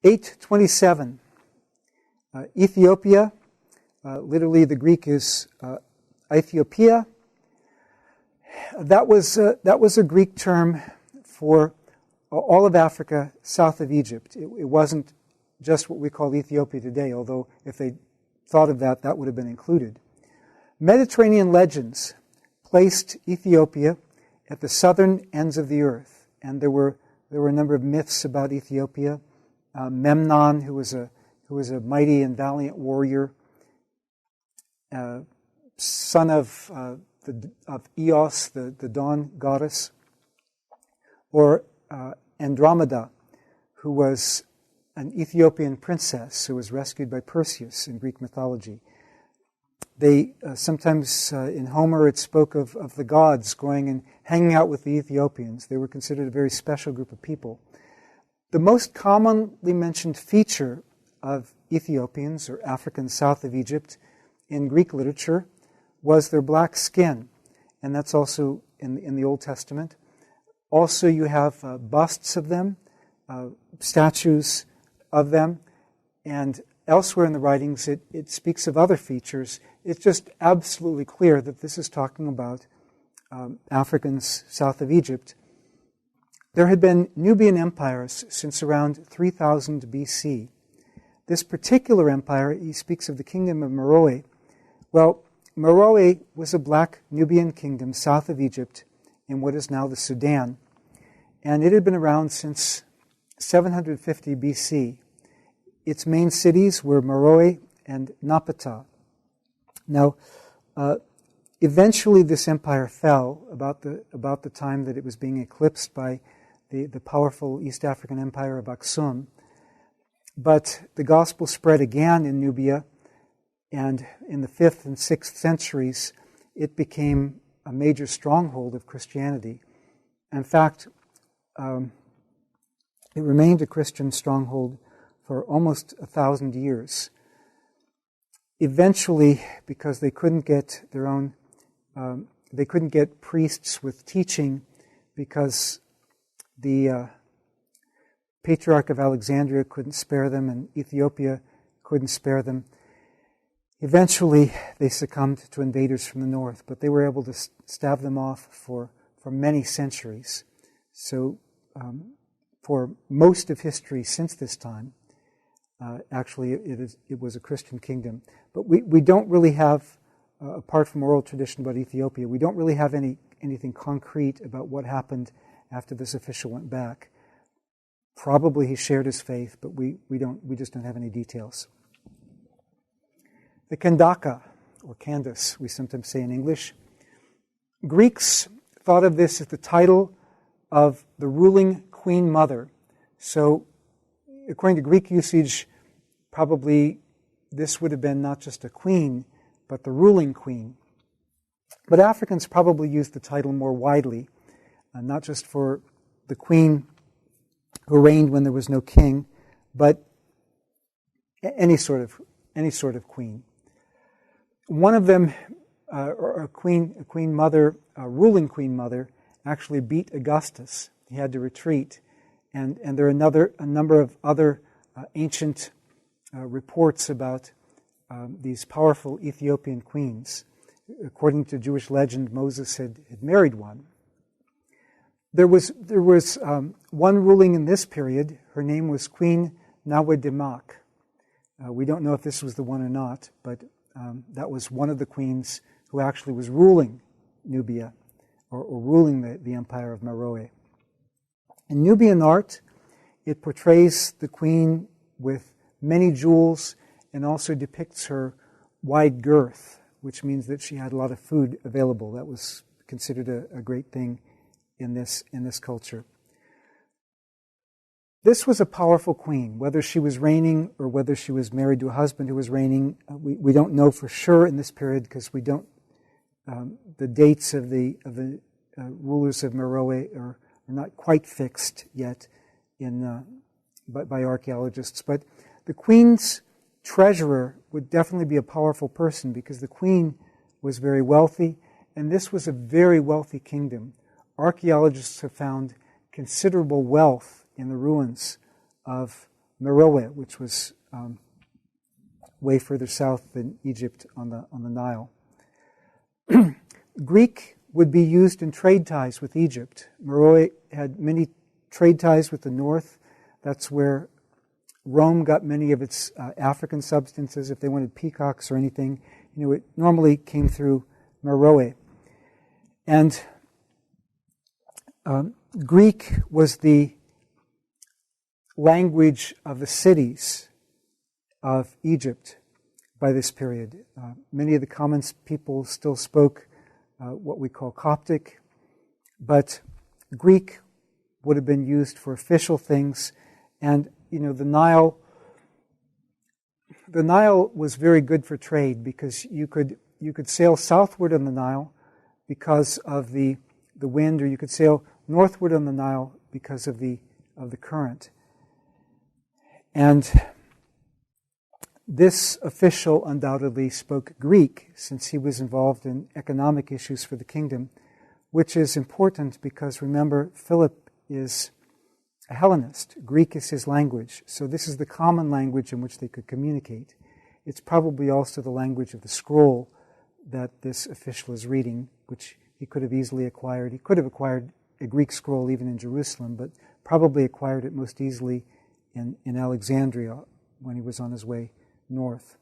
827. Ethiopia, literally the Greek is Ethiopia. That was a Greek term for all of Africa south of Egypt. It wasn't just what we call Ethiopia today, although if they thought of that, that would have been included. Mediterranean legends placed Ethiopia at the southern ends of the earth, and there were a number of myths about Ethiopia. Memnon, who was a mighty and valiant warrior, son of Eos, the dawn goddess, or Andromeda, who was an Ethiopian princess who was rescued by Perseus in Greek mythology. They sometimes in Homer it spoke of the gods going and hanging out with the Ethiopians. They were considered a very special group of people. The most commonly mentioned feature of Ethiopians or Africans south of Egypt in Greek literature was their black skin, and that's also in the Old Testament. Also, you have busts of them, statues of them, and elsewhere in the writings it speaks of other features. It's just absolutely clear that this is talking about Africans south of Egypt. There had been Nubian empires since around 3000 BC. This particular empire, he speaks of the kingdom of Meroe. Well, Meroe was a black Nubian kingdom south of Egypt in what is now the Sudan, and it had been around since 750 BC. Its main cities were Meroe and Napata. Now, eventually this empire fell about the time that it was being eclipsed by the powerful East African empire of Aksum. But the gospel spread again in Nubia, and in the 5th and 6th centuries, it became a major stronghold of Christianity. In fact, it remained a Christian stronghold for almost 1,000 years. Eventually, because they couldn't get they couldn't get priests with teaching, because the Patriarch of Alexandria couldn't spare them, and Ethiopia couldn't spare them. Eventually, they succumbed to invaders from the north, but they were able to stave them off for many centuries. So, for most of history since this time, actually, it was a Christian kingdom. But we don't really have, apart from oral tradition about Ethiopia, we don't really have anything concrete about what happened after this official went back. Probably he shared his faith, but we just don't have any details. The Kandaka, or Candace, we sometimes say in English. Greeks thought of this as the title of the ruling queen mother. So, according to Greek usage, probably this would have been not just a queen, but the ruling queen. But Africans probably used the title more widely, not just for the queen who reigned when there was no king, but any sort of queen. One of them, a queen mother, a ruling queen mother, actually beat Augustus. He had to retreat, and there are a number of other ancient reports about these powerful Ethiopian queens. According to Jewish legend, Moses had married one. There was one ruling in this period. Her name was Queen Nawedemak. We don't know if this was the one or not, but that was one of the queens who actually was ruling Nubia, or ruling the empire of Meroe. In Nubian art, it portrays the queen with many jewels and also depicts her wide girth, which means that she had a lot of food available. That was considered a great thing in this culture. This was a powerful queen. Whether she was reigning or whether she was married to a husband who was reigning, we don't know for sure in this period, because we don't. The dates of the rulers of Meroe are not quite fixed yet by archaeologists. But the queen's treasurer would definitely be a powerful person, because the queen was very wealthy, and this was a very wealthy kingdom. Archaeologists have found considerable wealth in the ruins of Meroe, which was way further south than Egypt on the Nile. Greek would be used in trade ties with Egypt. Meroe had many trade ties with the north. That's where Rome got many of its African substances. If they wanted peacocks or anything, it normally came through Meroe. And Greek was the language of the cities of Egypt by this period. Many of the common people still spoke what we call Coptic, but Greek would have been used for official things. And the Nile was very good for trade because you could sail southward on the Nile because of the wind, or you could sail northward on the Nile because of the current. And this official undoubtedly spoke Greek since he was involved in economic issues for the kingdom, which is important because, remember, Philip is a Hellenist. Greek is his language. So this is the common language in which they could communicate. It's probably also the language of the scroll that this official is reading, which he could have easily acquired. He could have acquired a Greek scroll even in Jerusalem, but probably acquired it most easily in Alexandria when he was on his way north.